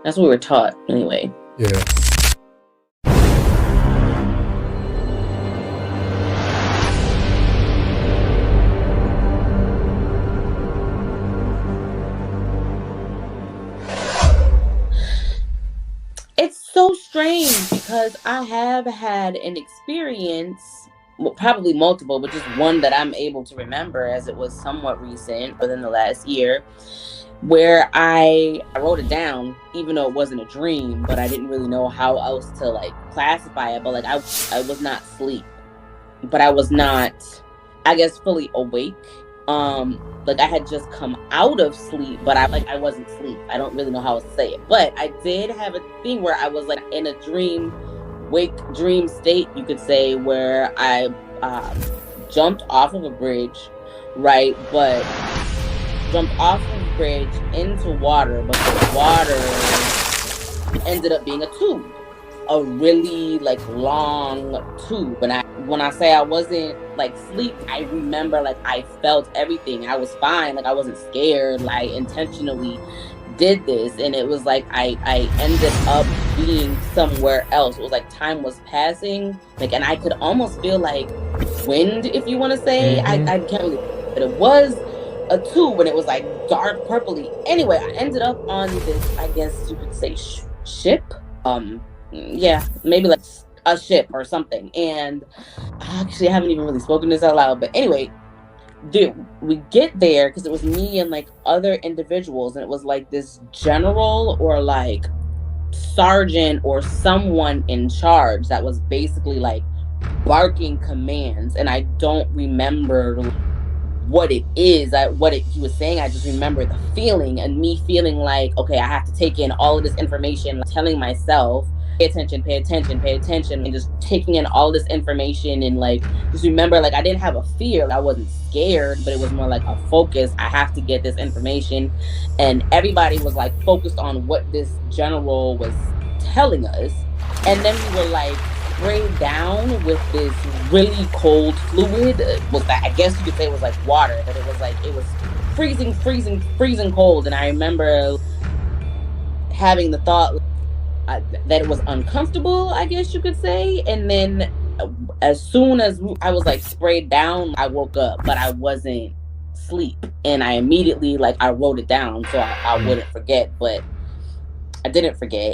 That's what we were taught anyway. Yeah. It's so strange because I have had an experience, well, probably multiple, but just one that I'm able to remember as it was somewhat recent within the last year, where I wrote it down, even though it wasn't a dream, but I didn't really know how else to like classify it. But like I was not asleep, but I was not, I guess, fully awake. Like I had just come out of sleep, but I wasn't asleep. I don't really know how else to say it, but I did have a thing where I was like in a dream state, you could say, where I jumped off of a bridge, right? But jumped off of a bridge into water, but the water ended up being a tube, a really like long tube. And when I say I wasn't like sleep, I remember like I felt everything. I was fine. Like I wasn't scared. Like, I intentionally did this, and it was like I ended up being somewhere else. It was like time was passing, like, and I could almost feel like wind, if you want to say. I can't really, but it was a tube, and it was like dark purpley. Anyway, I ended up on this, I guess you could say, ship. Yeah, maybe like a ship or something. And actually, I haven't even really spoken this out loud, but anyway, dude, we get there because it was me and like other individuals, and it was like this general or like sergeant or someone in charge that was basically like barking commands, and I don't remember what it is, he was saying. I just remember the feeling, and me feeling like, okay, I have to take in all of this information, telling myself, pay attention, pay attention, pay attention, and just taking in all this information. And like, just remember, like, I didn't have a fear. I wasn't scared, but it was more like a focus. I have to get this information. And everybody was like focused on what this general was telling us. And then we were like sprayed down with this really cold fluid. Was that, I guess you could say it was like water, but it was freezing cold. And I remember having the thought that it was uncomfortable, I guess you could say. And then as soon as I was like sprayed down, I woke up, but I wasn't asleep. And I immediately, like, I wrote it down so I wouldn't forget, but I didn't forget.